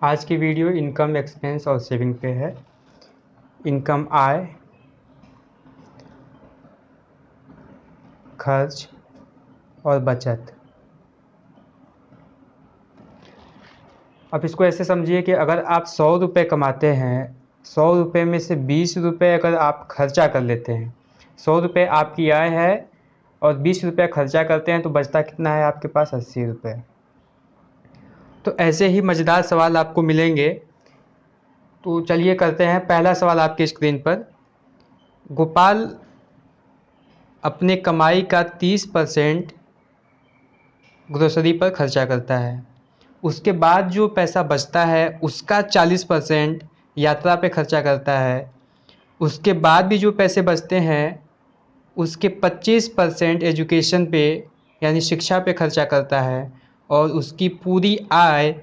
आज की video income, expense और सेविंग पे है। इनकम आय, खर्च और बचत। अब इसको ऐसे समझिए कि अगर आप 100 रुपये कमाते हैं, 100 रुपये में से 20 रुपये अगर आप खर्चा कर लेते हैं, 100 रुपये आपकी आय है और 20 रुपये खर्चा करते हैं तो बचता कितना है आपके पास? 80 रुपये। तो ऐसे ही मज़ेदार सवाल आपको मिलेंगे। तो चलिए करते हैं। पहला सवाल आपकी स्क्रीन पर। गोपाल अपने कमाई का 30% ग्रोसरी पर खर्चा करता है। उसके बाद जो पैसा बचता है उसका 40% यात्रा पे खर्चा करता है। उसके बाद भी जो पैसे बचते हैं उसके 25% एजुकेशन पे यानी शिक्षा पे खर्चा करता है। और उसकी पूरी आय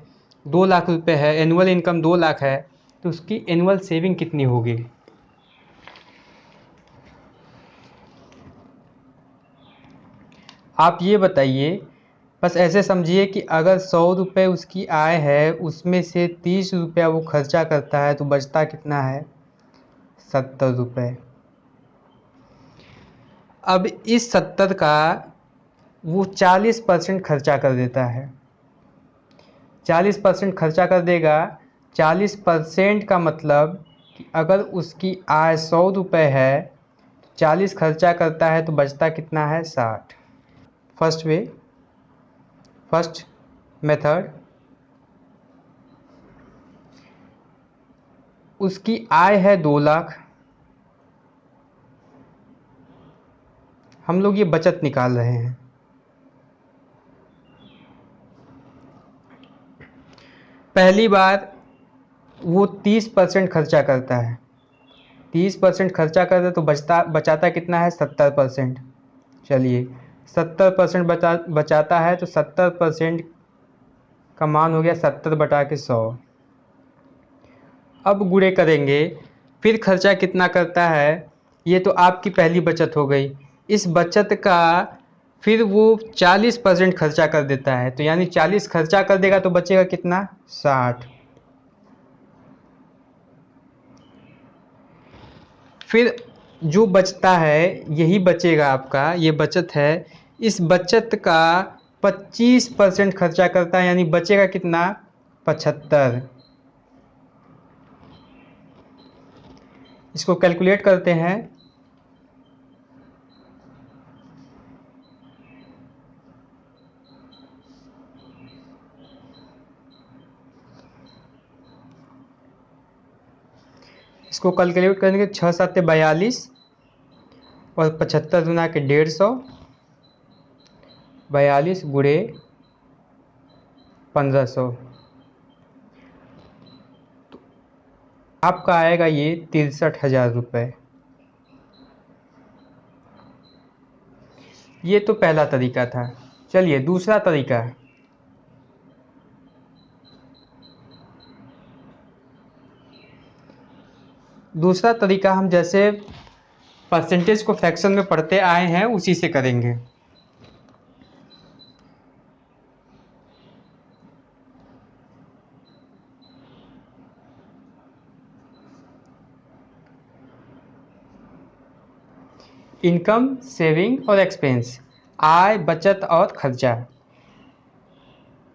2 लाख रुपए है, एनुअल इनकम 2 लाख है। तो उसकी एनुअल सेविंग कितनी होगी? आप ये बताइए। बस ऐसे समझिए कि अगर 100 रुपये उसकी आय है, उसमें से 30 रुपया वो खर्चा करता है तो बचता कितना है? 70 रुपये। अब इस 70 का वो 40% खर्चा कर देता है। 40% खर्चा कर देगा। 40% का मतलब कि अगर उसकी आय 100 रुपये है, 40 खर्चा करता है तो बचता कितना है? 60। फर्स्ट मेथड, उसकी आय है 2 लाख। हम लोग ये बचत निकाल रहे हैं। पहली बार वो 30% खर्चा करता है। 30% खर्चा करता है तो बचाता कितना है? 70%। चलिए 70% बचाता है तो 70% का मान हो गया 70/100। अब गुणे करेंगे। फिर खर्चा कितना करता है? ये तो आपकी पहली बचत हो गई। इस बचत का फिर वो 40% खर्चा कर देता है, तो यानी 40 खर्चा कर देगा तो बचेगा कितना? 60। फिर जो बचता है यही बचेगा आपका, ये बचत है। इस बचत का 25% खर्चा करता है, यानी बचेगा कितना? 75। इसको कैलकुलेट करते हैं। इसको कैलकुलेट करेंगे। 6 7 42 और 75 गुना के 150। 42 गुणे 1500। तो आपका आएगा ये 63,000 रुपये। ये तो पहला तरीका था। चलिए दूसरा तरीका। दूसरा तरीका हम जैसे परसेंटेज को फ्रैक्शन में पढ़ते आए हैं उसी से करेंगे। इनकम, सेविंग और एक्सपेंस, आय, बचत और खर्चा।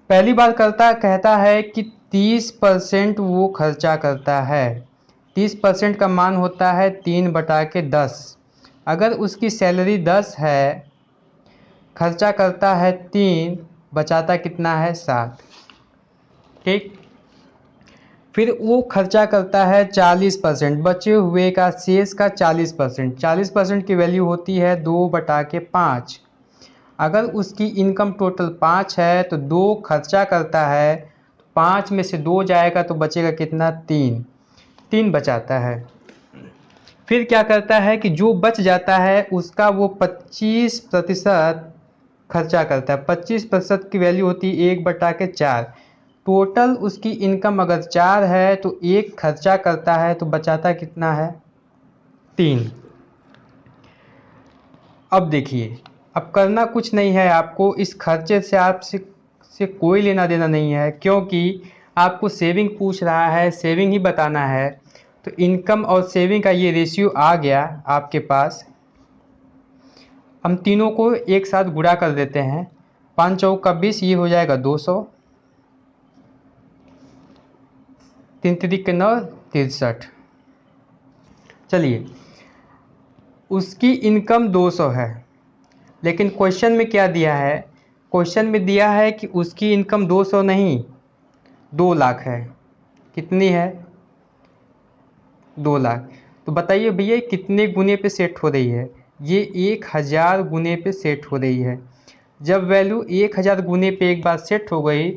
पहली बार कहता है कि 30% वो खर्चा करता है। 30% का मान होता है 3/10। अगर उसकी सैलरी 10 है, खर्चा करता है 3, बचाता कितना है? 7। ठीक। फिर वो खर्चा करता है 40%, बचे हुए का शेष का 40%। 40% की वैल्यू होती है 2/5। अगर उसकी इनकम टोटल 5 है तो 2 खर्चा करता है, 5 में से 2 जाएगा तो बचेगा कितना? 3 बचाता है। फिर क्या करता है कि जो बच जाता है उसका वो 25% खर्चा करता है। 25% की वैल्यू होती है 1/4। टोटल उसकी इनकम अगर 4 है तो 1 खर्चा करता है तो बचाता कितना है? 3। अब देखिए, अब करना कुछ नहीं है आपको। इस खर्चे से आपसे कोई लेना देना नहीं है, क्योंकि आपको सेविंग पूछ रहा है, सेविंग ही बताना है, तो इनकम और सेविंग का ये रेशियो आ गया आपके पास। हम तीनों को एक साथ गुणा कर देते हैं। 5 चौक का 20, ये हो जाएगा 200, 3 तिरिक के 9, 63। चलिए, उसकी इनकम 200 है, लेकिन क्वेश्चन में क्या दिया है? क्वेश्चन में दिया है कि उसकी इनकम 200 नहीं 2 लाख है। कितनी है? 2 लाख। तो बताइए भैया कितने गुने पे सेट हो रही है? ये 1000 गुने पे सेट हो रही है। जब वैल्यू 1000 गुने पे एक बार सेट हो गई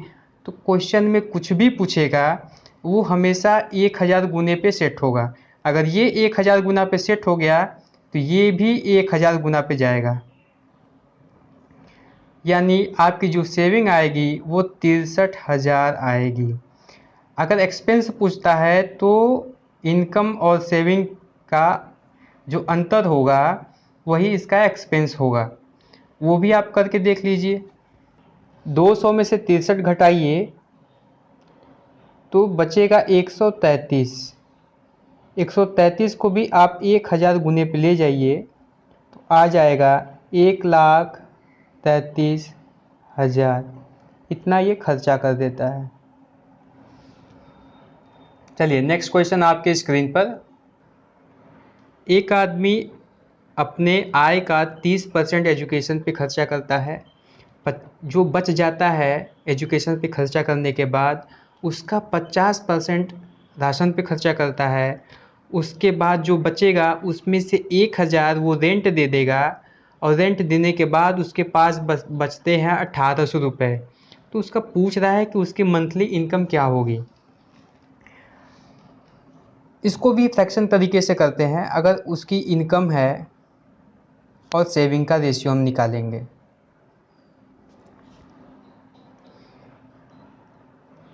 तो क्वेश्चन में कुछ भी पूछेगा वो हमेशा 1000 गुने पे सेट होगा। अगर ये 1000 गुना पे सेट हो गया तो ये भी 1000 गुना पे जाएगा, यानी आपकी जो सेविंग आएगी वो 63,000 आएगी। अगर एक्सपेंस पूछता है तो इनकम और सेविंग का जो अंतर होगा वही इसका एक्सपेंस होगा, वो भी आप करके देख लीजिए। 200 में से 63 घटाइए तो बचेगा 133। 133 को भी आप 1000 गुने पे ले जाइए तो आ जाएगा 1,33,000। इतना ये खर्चा कर देता है। चलिए नेक्स्ट क्वेश्चन आपके स्क्रीन पर। एक आदमी अपने आय का 30% एजुकेशन पे खर्चा करता है। जो बच जाता है एजुकेशन पे खर्चा करने के बाद उसका 50% राशन पे खर्चा करता है। उसके बाद जो बचेगा उसमें से 1000 वो रेंट दे देगा, और रेंट देने के बाद उसके पास बचते हैं 1800 रुपये। तो उसका पूछ रहा है कि उसकी मंथली इनकम क्या होगी। इसको भी फ्रैक्शन तरीके से करते हैं। अगर उसकी इनकम है और सेविंग का रेशियो हम निकालेंगे।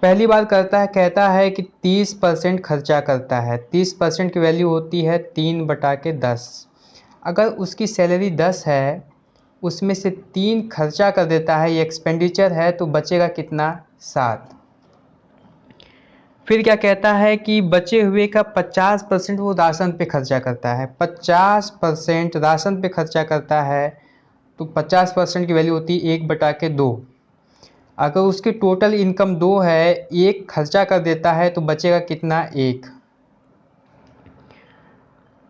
पहली बार कहता है कि 30% खर्चा करता है। 30% की वैल्यू होती है 3/10। अगर उसकी सैलरी 10 है, उसमें से 3 खर्चा कर देता है, ये एक्सपेंडिचर है, तो बचेगा कितना? 7। फिर क्या कहता है कि बचे हुए का 50% वो राशन पे खर्चा करता है। 50% राशन पे खर्चा करता है, तो 50% की वैल्यू होती है 1/2। अगर उसकी टोटल इनकम 2 है, 1 खर्चा कर देता है, तो बचेगा कितना? 1।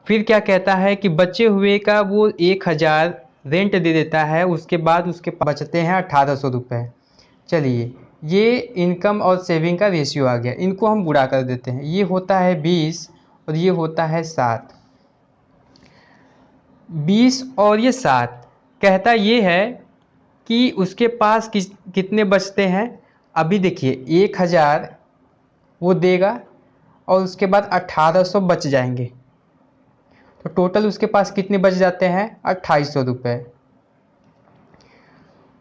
फिर क्या कहता है कि बचे हुए का वो 1000 रेंट दे देता है, उसके बाद उसके बचते हैं 1800 रुपये। चलिए, ये इनकम और सेविंग का रेशियो आ गया। इनको हम गुणा कर देते हैं। ये होता है 20 और ये होता है 7। 20 और ये 7 कहता ये है कि उसके पास कितने बचते हैं। अभी देखिए 1000 वो देगा और उसके बाद 1800 बच जाएंगे, तो टोटल उसके पास कितने बच जाते हैं? 2800 रुपये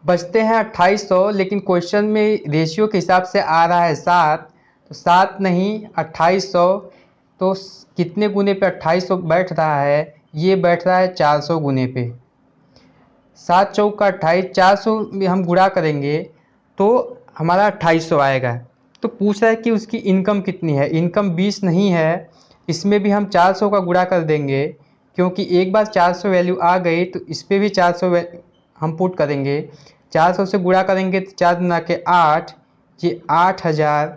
बचते हैं। 2800, लेकिन क्वेश्चन में रेशियो के हिसाब से आ रहा है 7, तो 7 नहीं 2800। तो कितने गुने पे 2800 बैठ रहा है? ये बैठ रहा है 400 गुने पे। 7 चौक का 28, 400 में हम गुणा करेंगे तो हमारा 2800 आएगा। तो पूछ रहा है कि उसकी इनकम कितनी है। इनकम 20 नहीं है, इसमें भी हम 400 का गुणा कर देंगे, क्योंकि एक बार 400 वैल्यू आ गई तो इस पर भी 400 हम पुट करेंगे। 400 से गुणा करेंगे तो 4 गुना के 8, ये 8000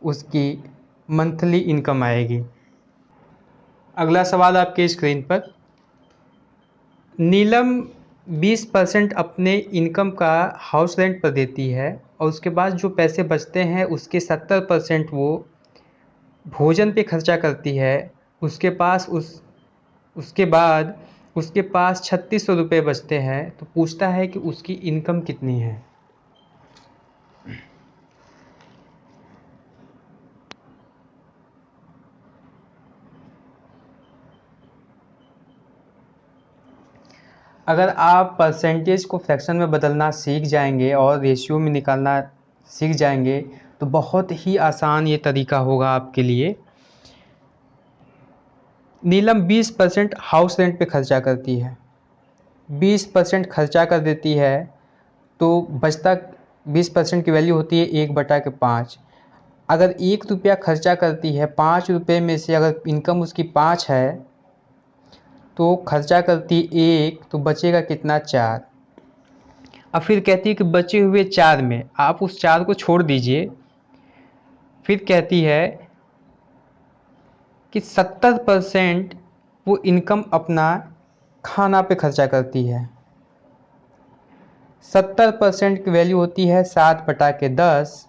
उसकी मंथली इनकम आएगी। अगला सवाल आपके स्क्रीन पर। नीलम 20% अपने इनकम का हाउस रेंट पर देती है, और उसके बाद जो पैसे बचते हैं उसके 70% वो भोजन पे खर्चा करती है। उसके बाद उसके पास 3600 रुपये बचते हैं। तो पूछता है कि उसकी इनकम कितनी है। अगर आप परसेंटेज को फ्रैक्शन में बदलना सीख जाएंगे और रेशियो में निकालना सीख जाएंगे तो बहुत ही आसान ये तरीका होगा आपके लिए। नीलम 20% हाउस रेंट पे खर्चा करती है, 20% खर्चा कर देती है, तो बचता 20% की वैल्यू होती है 1/5। अगर 1 रुपया खर्चा करती है, 5 रुपये में से अगर इनकम उसकी 5 है तो खर्चा करती 1, तो बचेगा कितना, 4। अब फिर कहती है कि बचे हुए 4 में आप उस 4 को छोड़ दीजिए। फिर कहती है कि 70% वो इनकम अपना खाना पे खर्चा करती है। 70% की वैल्यू होती है 7/10।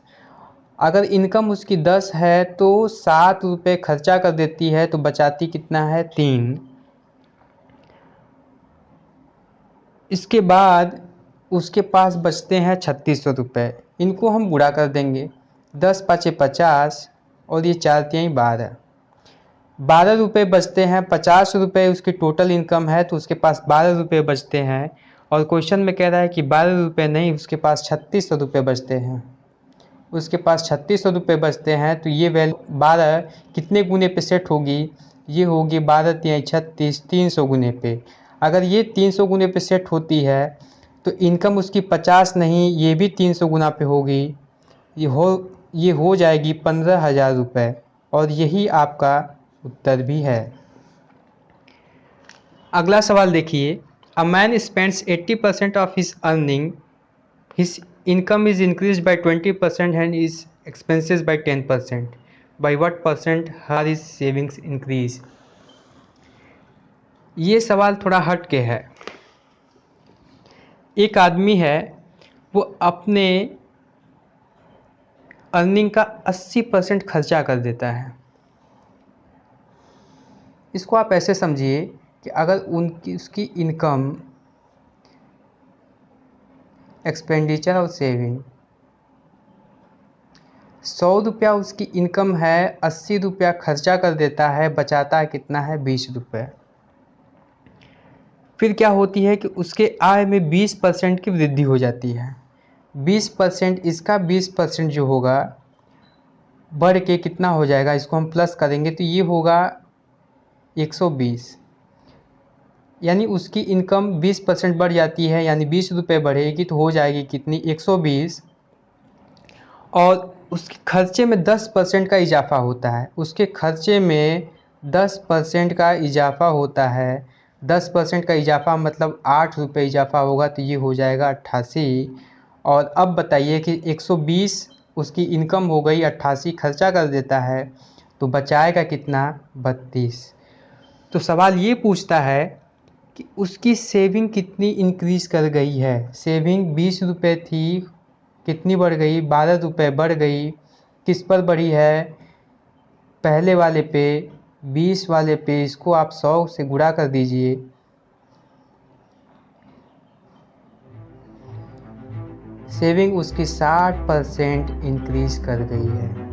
अगर इनकम उसकी 10 है तो 7 रुपये खर्चा कर देती है, तो बचाती कितना है, 3। इसके बाद उसके पास बचते हैं 3600 रुपये। इनको हम गुणा कर देंगे, 10 पाँचे 50 और ये 4 तिहाई 12। 12 रुपये बचते हैं। 50 रुपये उसकी टोटल इनकम है तो उसके पास 12 रुपये बचते हैं। और क्वेश्चन में कह रहा है कि 12 रुपये नहीं, उसके पास 3600 रुपये बचते हैं। उसके पास 3600 रुपये बचते हैं, तो ये वैल्यू 12 कितने गुने पे सेट होगी, ये होगी 12 तिहाई 36, 300 गुने पे। अगर ये 300 गुने पे सेट होती है तो इनकम उसकी 50 नहीं, ये भी 300 गुना पे होगी, ये हो जाएगी 15,000 रुपये। और यही आपका उत्तर भी है। अगला सवाल देखिए, a man spends 80% of his earning, his income is increase by 20% and his expenses by 10%, by what percent her his savings increase. ये सवाल थोड़ा हट के है। एक आदमी है, वो अपने अर्निंग का 80% खर्चा कर देता है। इसको आप ऐसे समझिए कि अगर उसकी इनकम, एक्सपेंडिचर और सेविंग, 100 रुपया उसकी इनकम है, 80 रुपया खर्चा कर देता है, बचाता है कितना है, 20 रुपये। फिर क्या होती है कि उसके आय में 20% की वृद्धि हो जाती है। 20%, इसका 20% जो होगा बढ़ के कितना हो जाएगा, इसको हम प्लस करेंगे तो ये होगा 120। यानी उसकी इनकम 20% बढ़ जाती है, यानी 20 रुपये बढ़ेगी तो हो जाएगी कितनी, 120। और उसके खर्चे में 10% का इजाफा होता है। उसके खर्चे में 10% का इजाफा होता है। 10% का इजाफा मतलब 8 रुपये इजाफा होगा, तो ये हो जाएगा 88। और अब बताइए कि 120 उसकी इनकम हो गई, 88 खर्चा कर देता है, तो बचाएगा कितना, 32। तो सवाल ये पूछता है कि उसकी सेविंग कितनी इंक्रीज़ कर गई है। सेविंग 20 रुपये थी, कितनी बढ़ गई, 12 रुपये बढ़ गई। किस पर बढ़ी है, पहले वाले पे, 20 वाले पे। इसको आप 100 से गुणा कर दीजिए, सेविंग उसकी 60% इंक्रीज कर गई है।